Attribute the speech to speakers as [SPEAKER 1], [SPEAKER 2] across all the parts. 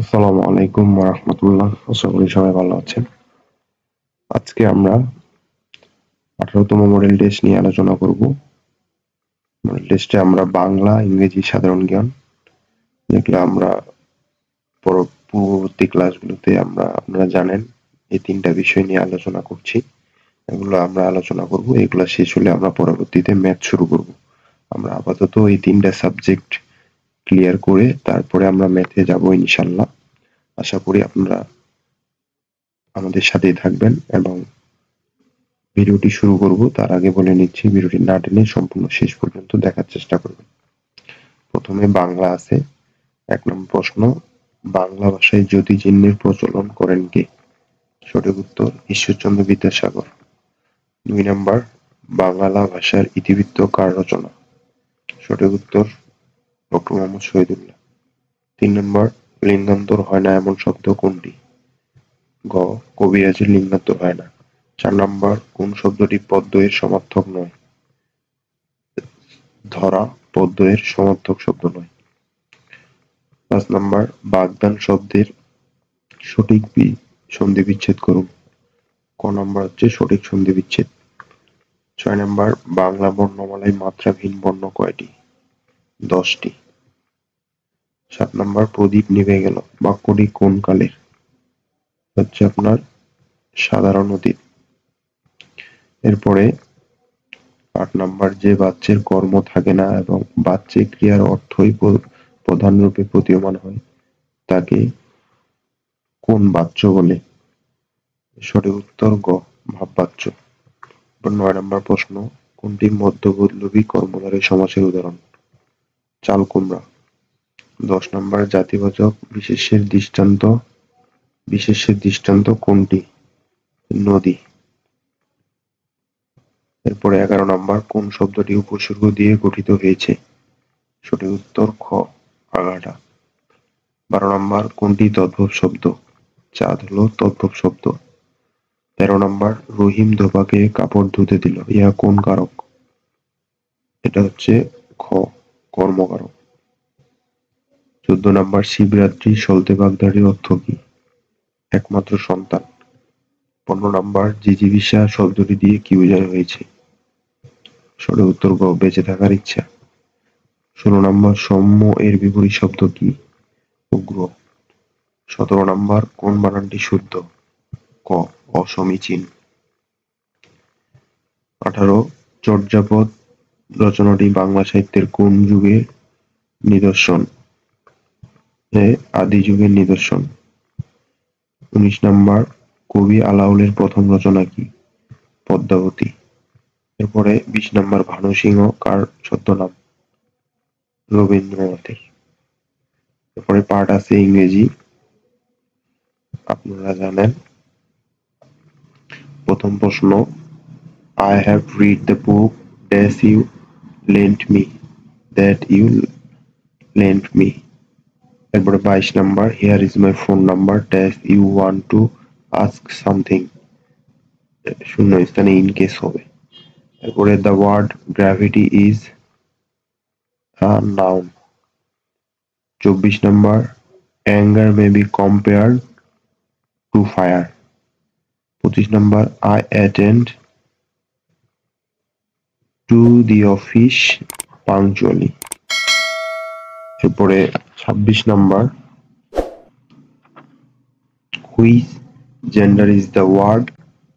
[SPEAKER 1] আসসালামু আলাইকুম ওয়া রাহমাতুল্লাহ। আশা করি সবাই ভালো আছেন। আজকে আমরা 18তম মডেল টেস্ট নিয়ে আলোচনা করব। মডেল টেস্টে আমরা বাংলা, ইংরেজি, সাধারণ জ্ঞান যেগুলো আমরা পূর্ববর্তী ক্লাসগুলোতে আপনারা জানেন এই তিনটা বিষয় নিয়ে আলোচনা করছি। এগুলো আমরা আলোচনা করব। এগুলো শেষ হলে আমরা পরবর্তীতে ম্যাথ শুরু করব। আমরা আপাতত এই তিনটা সাবজেক্ট ক্লিয়ার করে তারপরে আমরা ম্যাথে যাব ইনশাআল্লাহ। আশা করি আপনারা আমাদের সাথেই থাকবেন এবং ভিডিওটি শুরু করব তার আগে বলে নিচ্ছি ভিডিওটি না টেনে সম্পূর্ণ শেষ পর্যন্ত দেখার চেষ্টা করবেন। প্রথমে বাংলা আছে। ১ নম্বর প্রশ্ন, বাংলা ভাষায় জ্যোতি চিহ্নের প্রচলন করেন কে? সঠিক উত্তর ঈশ্বরচন্দ্র বিদ্যাসাগর। ২ নম্বর, বাংলা ভাষার ইতিবৃত্ত কার রচনা? সঠিক উত্তর ডক্টর মোহাম্মদ শহীদুল্লাহ। ৩ নম্বর, লিঙ্গান্তর হয় না এমন শব্দ কোনটি? গ. কবিরাজের লিঙ্গান্তর হয় না। ৪ নম্বর, কোন শব্দটি পদ্য-এর সমার্থক নয়? ধরা পদ্য-এর সমার্থক শব্দ নয়। ৫ নম্বর, বাগদান শব্দের সঠিক সন্ধিবিচ্ছেদ করুন। ক নম্বর হচ্ছে সঠিক সন্ধিবিচ্ছেদ। ৬ নম্বর, বাংলা বর্ণমালায় মাত্রাহীন বর্ণ কয়টি? ১০টি। ৭ নম্বর, প্রদীপ নিভে গেল বাক্যটি কোন কালের? হচ্ছে আপনার সাধারণ অতীত। এরপরে ৮ নম্বর, যে বাচ্যের কর্ম থাকে না এবং বাচ্যে ক্রিয়ার অর্থই প্রধানরূপে প্রতীয়মান হয় তাকে কোন বাচ্য বলে? সঠিক উত্তর গ. ভাববাচ্য। ৯ নম্বর প্রশ্ন, কোনটি মধ্যপল্লবী কর্মধারয় সমাসের উদাহরণ? চাল কুমড়া। ১০ নম্বর, জাতিবাচক বিশেষ্যের দৃষ্টান্ত কোনটি? নদী। এরপরে ১১ নম্বর, কোন শব্দটি উপসর্গ দিয়ে গঠিত হয়েছে? সঠিক উত্তর খ. আগাটা। ১২ নম্বর, কোনটি তদ্ভব শব্দ? চাঁদ হলো তদ্ভব শব্দ। ১৩ নম্বর, রহিম ধোপাকে কাপড় ধুতে দিল, ইহা কোন কারক? এটা হচ্ছে খ. কর্মকারক। ১৪ নম্বর, শিবরাত্রি সলতে বাগধারির অর্থ কি? একমাত্র সন্তান। ১৫ নম্বর, জিজিবিষা শব্দটি দিয়ে কি বোঝানো হয়েছে? সঠিক উত্তর গ. বেঁচে থাকার ইচ্ছা। ১৬ নম্বর, সৌম্য এর বিপরীত শব্দ কি? উগ্র। ১৭ নম্বর, কোন বানানটি শুদ্ধ? ক. অসমীচীন। ১৮, চর্যাপদ রচনাটি বাংলা সাহিত্যের কোন যুগের নিদর্শন? আদি যুগের নিদর্শন। ১৯ নম্বর, কবি আলাওলের প্রথম রচনা কি? পদ্মাবতী। এরপরে ২০ নম্বর, ভানু সিংহ কার ছদ্মনাম? রবীন্দ্রনাথের। এরপরে পার্ট আছে ইংরেজি। আপনারা জানেন। প্রথম প্রশ্ন, I have read the book that you lent me. এরপরে ২২ নম্বর, here is my phone number that you want to ask something. শূন্যস্থানে in case হবে। এরপরে the word gravity is a noun. ২৪ number, anger may be compared to fire. ২৫ number, I attend to the office punctually. এরপরে ২৬ নম্বর, which gender is the word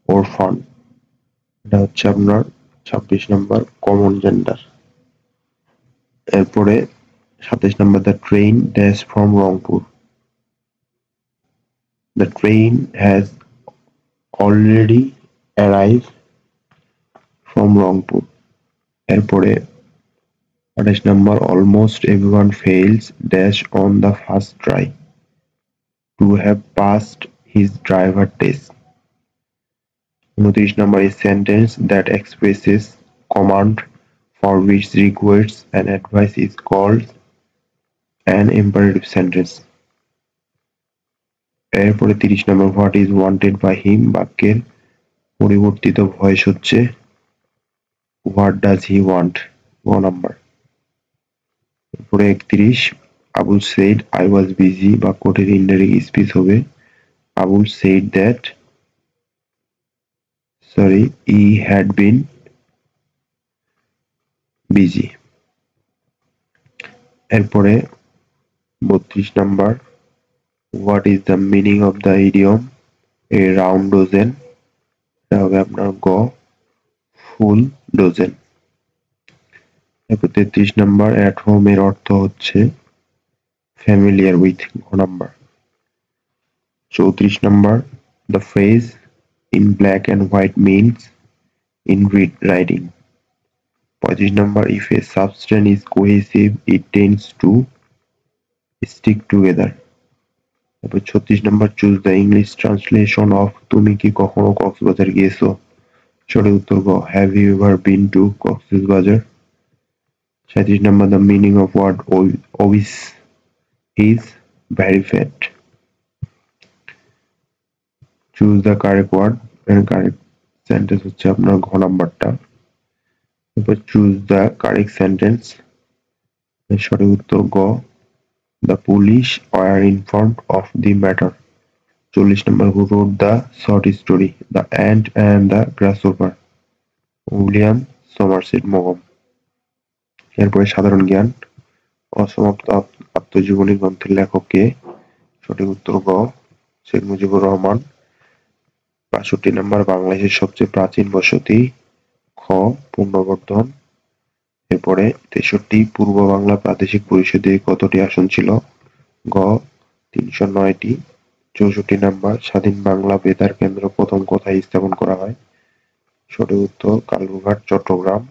[SPEAKER 1] orphan? এটা হচ্ছে আপনার ২৬ নম্বর, common gender. এরপরে ২৭ নম্বর, the train dash from Rangpur. The train has already arrived from Rangpur. এরপরে ২৮ নম্বর, almost everyone fails dash on the first try to have passed his driver test. ২৯ number, a sentence that expresses command for which requests and advice is called an imperative sentence. এরপরে ৩০ নম্বর, what is wanted by him বাক্যের পরিবর্তিত voice হচ্ছে what does he want? গ নম্বর। এরপরে ৩১, Abul said I was busy বাক্যটির indirect speech হবে Abul said that he had been busy. এরপরে 32 number what is the meaning of the idiom a round dozen এটা হবে আপনার গ ফুল ডজন। এরপর 33 নাম্বার at home এর অর্থ হচ্ছে familiar with ঘ number. 34 number the phrase in black and white means in read writing। 35 number if a substance is cohesive it tends to stick together। তারপর 36 number choose the English translation of তুমি কি কখনো কক্সবাজার গিয়েছো সঠিক উত্তর গ have you ever been to Cox's Bazar. 37 number the meaning of word obese is very fat. Choose the correct word and correct sentence হচ্ছে আপনার ঘ নাম্বারটা। তারপর চুজ দ্য কারেক্ট সেন্টেন্স সঠিক উত্তর গ The police were informed of the matter। 40 number who wrote the short story The Ant and the Grasshopper William Somerset মগম। এরপরে সাধারণ জ্ঞান অসমাপ্ত আত্মজীবনী গ্রন্থের লেখক কে সঠিক উত্তর গ শেখ মুজিবুর রহমান। 65 নম্বর বাংলাদেশের সবচেয়ে প্রাচীন বসতি খ পুনর্বর্ধন। এরপরে 63 পূর্ব বাংলা প্রাদেশিক পরিষদে কতটি আসন ছিল গ 309টি। 64 নাম্বার স্বাধীন বাংলা বেতার কেন্দ্র প্রথম কোথায় স্থাপন করা হয় সঠিক উত্তর Kalurghat Chattogram.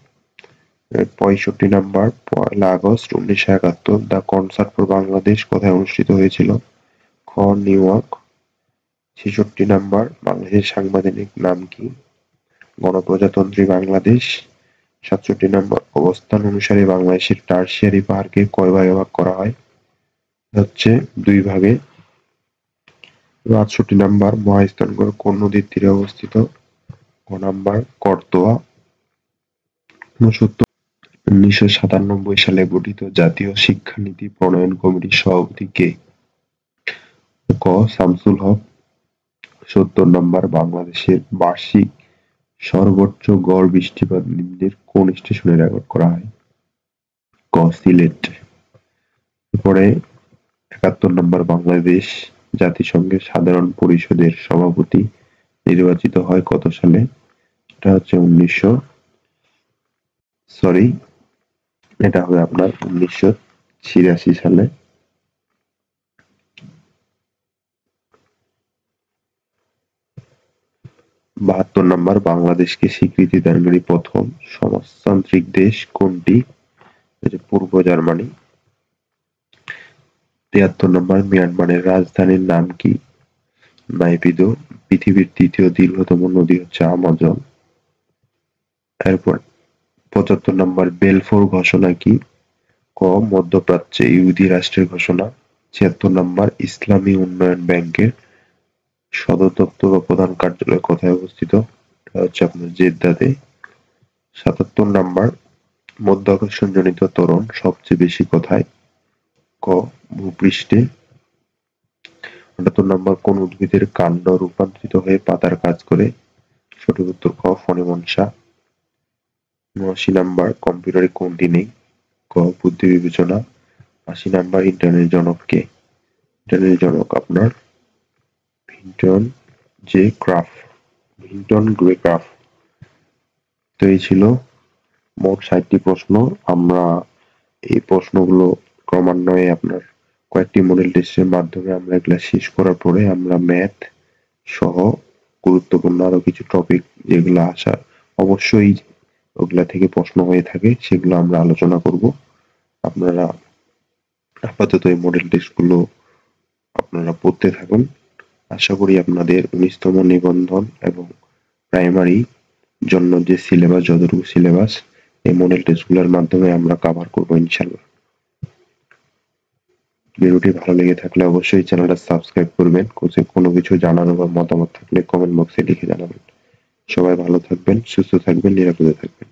[SPEAKER 1] 65 number 1 August 1971 the concert for Bangladesh কোথায় অনুষ্ঠিত হয়েছিল খ নিউ ইয়র্ক। 66 নাম্বার বাংলাদেশের সাংবিধানিক নাম কি গণপ্রজাতন্ত্রী বাংলাদেশ। 67 নম্বর অবস্থান অনুসারে বাংলাদেশের টারশিয়ারি পাহাড়কে কয় ভাগে ভাগ করা হয় হচ্ছে 2 ভাগে। 68 নম্বর মহাস্থানগড় কোন নদীর তীরে অবস্থিত গ নাম্বার করতোয়া। 69 1997 সালে গঠিত জাতীয় শিক্ষানীতি প্রণয়ন কমিটির সভাপতি কে ক শামসুল হক। 70 নম্বর বাংলাদেশের বার্ষিক সর্বোচ্চ গড় বৃষ্টিপাত নিম্নের কোন স্টেশনে রেকর্ড করা হয় ক সিলেট। এরপরে 71 নম্বর বাংলাদেশ জাতিসংঘের সাধারণ পরিষদের সভাপতি নির্বাচিত হয় কত সালে এটা হচ্ছে এটা হবে আপনার 1986 সালে। 72 নম্বর বাংলাদেশকে স্বীকৃতি দানকারী প্রথম সমাজতান্ত্রিক দেশ কোনটি পূর্ব জার্মানি। 73 নম্বর মিয়ানমারের রাজধানীর নাম কি নাইপিদো। পৃথিবীর তৃতীয় দীর্ঘতম নদী হচ্ছে আমাজন। এরপর 75 নম্বর বেলফোর ঘোষণা কি ক মধ্যপ্রাচ্যে ইহুদি রাষ্ট্রের ঘোষণা। 76 নম্বর ইসলামী উন্নয়ন ব্যাংকের সদর দপ্তর ও প্রধান কার্যালয় কোথায় অবস্থিত এটা হচ্ছে আপনার জেদ্দাতে। 77 নম্বর মধ্যাকর্ষণ জনিত ত্বরণ সবচেয়ে বেশি কোথায় ক ভূপৃষ্ঠে। 78 নম্বর কোন উদ্ভিদের কাণ্ড রূপান্তরিত হয়ে পাতার কাজ করে সঠিক উত্তর ক ফণিমনসা। 79 নম্বর কম্পিউটারে কোনটি নেই ক বুদ্ধি বিবেচনা। 80 নম্বর ইন্টারনেট জনক কে ইন্টারনেট জনক আপনার ভিন্টন গ্রে ক্রাফ। তো এই ছিল মোট 60টি প্রশ্ন। আমরা এই প্রশ্নগুলো ক্রমান্বয়ে আপনার কয়েকটি মডেল টেস্টের মাধ্যমে আমরা এগুলা শেষ করার পরে আমরা ম্যাথ সহ গুরুত্বপূর্ণ আরো কিছু টপিক যেগুলো আসা অবশ্যই ওগুলা থেকে প্রশ্ন হয়ে থাকে সেগুলো আমরা আলোচনা করব। আপনারা আপাতত এই মডেল টেস্টগুলো আপনারা পড়তে থাকুন। আশা করি আপনাদের 19তম নিবন্ধন এবং প্রাইমারি জন্য যে সিলেবাস যতটুকু সিলেবাস এই মডেল টেস্টগুলোর মাধ্যমে আমরা কভার করব ইনশাআল্লাহ। ভিডিওটি ভালো লেগে থাকলে অবশ্যই চ্যানেলটা সাবস্ক্রাইব করবেন। কোনো কিছু জানার বা মতামত থাকলে কমেন্ট বক্সে লিখে জানাবেন। সবাই ভালো থাকবেন, সুস্থ থাকবেন, নিরাপদে থাকবেন।